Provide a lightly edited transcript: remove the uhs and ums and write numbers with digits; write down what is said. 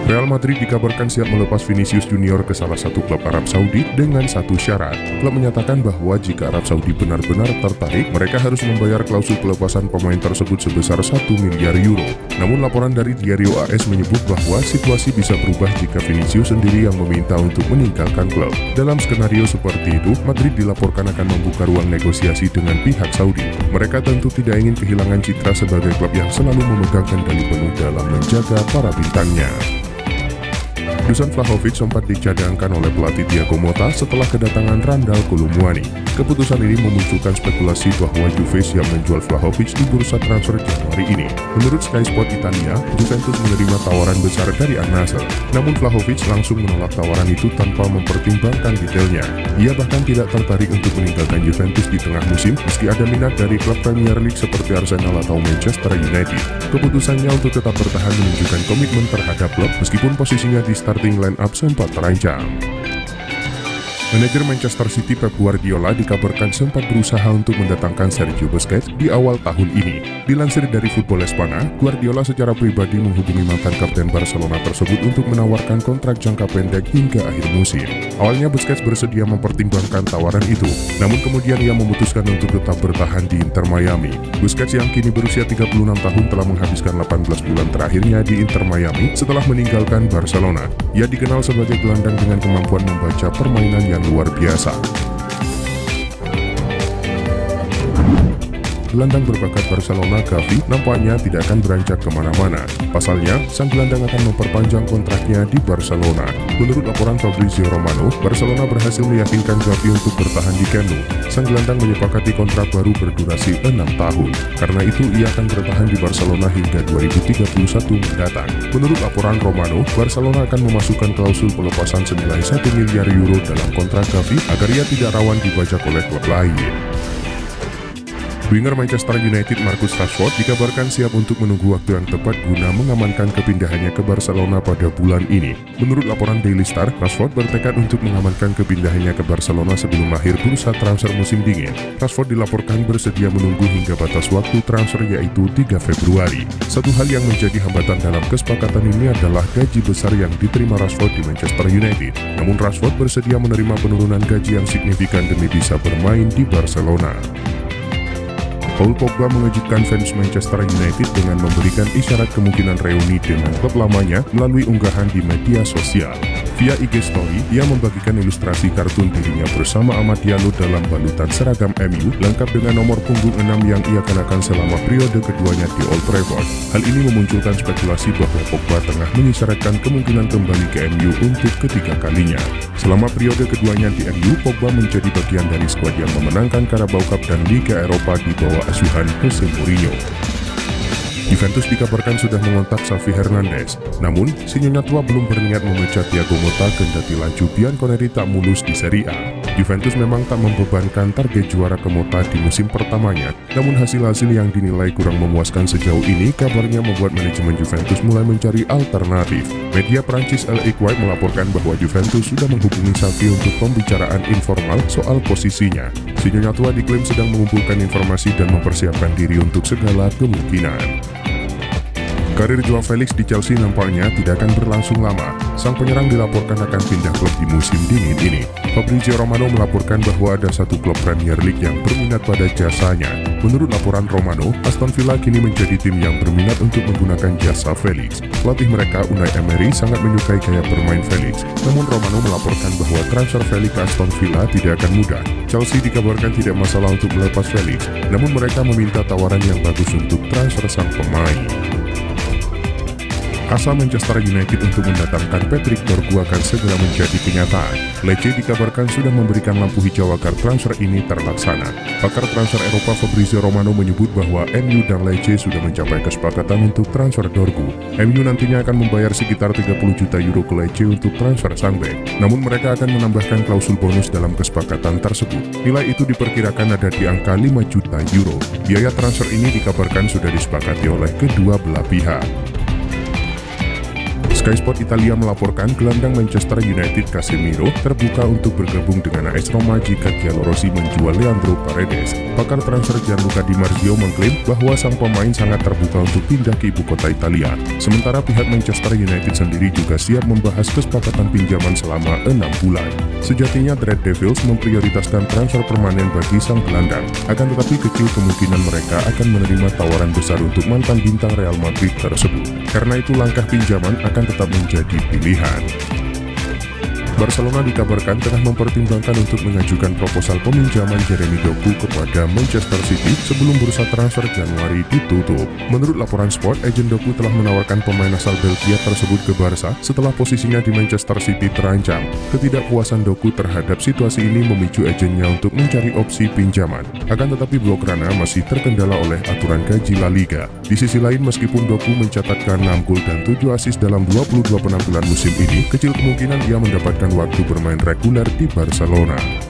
Real Madrid dikabarkan siap melepas Vinicius Junior ke salah satu klub Arab Saudi dengan satu syarat. Klub menyatakan bahwa jika Arab Saudi benar-benar tertarik, mereka harus membayar klausul pelepasan pemain tersebut sebesar 1 miliar euro. Namun laporan dari Diario AS menyebut bahwa situasi bisa berubah jika Vinicius sendiri yang meminta untuk meninggalkan klub. Dalam skenario seperti itu, Madrid dilaporkan akan membuka ruang negosiasi dengan pihak Saudi. Mereka tentu tidak ingin kehilangan citra sebagai klub yang selalu memegang kendali penuh dalam menjaga para bintangnya. Dusan Vlahovic sempat dicadangkan oleh pelatih Thiago Motta setelah kedatangan Randal Kolumuani. Keputusan ini memunculkan spekulasi bahwa Juve siap menjual Vlahovic di bursa transfer Januari ini. Menurut Sky Sport Italia, Juventus menerima tawaran besar dari Al-Nassr. Namun Vlahovic langsung menolak tawaran itu tanpa mempertimbangkan detailnya. Ia bahkan tidak tertarik untuk meninggalkan Juventus di tengah musim meski ada minat dari klub Premier League seperti Arsenal atau Manchester United. Keputusannya untuk tetap bertahan menunjukkan komitmen terhadap klub meskipun posisinya di starting line up sempat terancam. Manajer Manchester City Pep Guardiola dikabarkan sempat berusaha untuk mendatangkan Sergio Busquets di awal tahun ini. Dilansir dari Football Espana, Guardiola secara pribadi menghubungi mantan kapten Barcelona tersebut untuk menawarkan kontrak jangka pendek hingga akhir musim. Awalnya Busquets bersedia mempertimbangkan tawaran itu, namun kemudian ia memutuskan untuk tetap bertahan di Inter Miami. Busquets yang kini berusia 36 tahun telah menghabiskan 18 bulan terakhirnya di Inter Miami setelah meninggalkan Barcelona. Ia dikenal sebagai gelandang dengan kemampuan membaca permainan yang luar biasa. Gelandang berbakat Barcelona Gavi nampaknya tidak akan beranjak kemana-mana. Pasalnya, sang gelandang akan memperpanjang kontraknya di Barcelona. Menurut laporan Fabrizio Romano, Barcelona berhasil meyakinkan Gavi untuk bertahan di Camp Nou. Sang gelandang menyepakati kontrak baru berdurasi 6 tahun. Karena itu, ia akan bertahan di Barcelona hingga 2031 mendatang. Menurut laporan Romano, Barcelona akan memasukkan klausul pelepasan senilai 1 miliar euro dalam kontrak Gavi agar ia tidak rawan dibajak oleh klub lain. Winger Manchester United Marcus Rashford dikabarkan siap untuk menunggu waktu yang tepat guna mengamankan kepindahannya ke Barcelona pada bulan ini. Menurut laporan Daily Star, Rashford bertekad untuk mengamankan kepindahannya ke Barcelona sebelum akhir bursa transfer musim dingin. Rashford dilaporkan bersedia menunggu hingga batas waktu transfer yaitu 3 Februari. Satu hal yang menjadi hambatan dalam kesepakatan ini adalah gaji besar yang diterima Rashford di Manchester United. Namun Rashford bersedia menerima penurunan gaji yang signifikan demi bisa bermain di Barcelona. Paul Pogba mengejutkan fans Manchester United dengan memberikan isyarat kemungkinan reuni dengan klub lamanya melalui unggahan di media sosial. Via IG Story, ia membagikan ilustrasi kartun dirinya bersama Amad Diallo dalam balutan seragam MU lengkap dengan nomor punggung 6 yang ia kenakan selama periode keduanya di Old Trafford. Hal ini memunculkan spekulasi bahwa Pogba tengah mengisyaratkan kemungkinan kembali ke MU untuk ketiga kalinya. Selama periode keduanya di MU, Pogba menjadi bagian dari skuad yang memenangkan Carabao Cup dan Liga Eropa di bawah asuhan Jose Mourinho. Juventus dikabarkan sudah mengontak Xavi Hernandez, namun si nyonya tua belum berniat memecat Thiago Motta kendati laju Bianconeri tak mulus di Serie A. Juventus memang tak membebankan target juara ke Motta di musim pertamanya, namun hasil-hasil yang dinilai kurang memuaskan sejauh ini kabarnya membuat manajemen Juventus mulai mencari alternatif. Media Prancis L'Equipe melaporkan bahwa Juventus sudah menghubungi Xavi untuk pembicaraan informal soal posisinya. Si nyonya tua diklaim sedang mengumpulkan informasi dan mempersiapkan diri untuk segala kemungkinan. Karir Joao Felix di Chelsea nampaknya tidak akan berlangsung lama. Sang penyerang dilaporkan akan pindah klub di musim dingin ini. Fabrizio Romano melaporkan bahwa ada satu klub Premier League yang berminat pada jasanya. Menurut laporan Romano, Aston Villa kini menjadi tim yang berminat untuk menggunakan jasa Felix. Pelatih mereka, Unai Emery, sangat menyukai gaya bermain Felix. Namun Romano melaporkan bahwa transfer Felix ke Aston Villa tidak akan mudah. Chelsea dikabarkan tidak masalah untuk melepas Felix, namun mereka meminta tawaran yang bagus untuk transfer sang pemain. Asa Manchester United untuk mendatangkan Patrick Dorgu akan segera menjadi kenyataan. Lecce dikabarkan sudah memberikan lampu hijau agar transfer ini terlaksana. Pakar transfer Eropa Fabrizio Romano menyebut bahwa MU dan Lecce sudah mencapai kesepakatan untuk transfer Dorgu. MU nantinya akan membayar sekitar 30 juta euro ke Lecce untuk transfer sang bek. Namun mereka akan menambahkan klausul bonus dalam kesepakatan tersebut. Nilai itu diperkirakan ada di angka 5 juta euro. Biaya transfer ini dikabarkan sudah disepakati oleh kedua belah pihak. Sky Sport Italia melaporkan gelandang Manchester United Casemiro terbuka untuk bergabung dengan AS Roma jika Giallorossi menjual Leandro Paredes. Pakar transfer Gianluca Di Marzio mengklaim bahwa sang pemain sangat terbuka untuk pindah ke ibu kota Italia. Sementara pihak Manchester United sendiri juga siap membahas kesepakatan pinjaman selama 6 bulan. Sejatinya The Red Devils memprioritaskan transfer permanen bagi sang gelandang, akan tetapi kecil kemungkinan mereka akan menerima tawaran besar untuk mantan bintang Real Madrid tersebut. Karena itu langkah pinjaman akan tetap menjadi pilihan. Barcelona dikabarkan tengah mempertimbangkan untuk mengajukan proposal peminjaman Jeremy Doku kepada Manchester City sebelum bursa transfer Januari ditutup. Menurut laporan Sport, agen Doku telah menawarkan pemain asal Belgia tersebut ke Barca setelah posisinya di Manchester City terancam. Ketidakpuasan Doku terhadap situasi ini memicu agennya untuk mencari opsi pinjaman. Akan tetapi Blaugrana masih terkendala oleh aturan gaji La Liga. Di sisi lain, meskipun Doku mencatatkan 6 gol dan 7 assist dalam 22 penampilan musim ini, kecil kemungkinan ia mendapatkan waktu bermain reguler di Barcelona.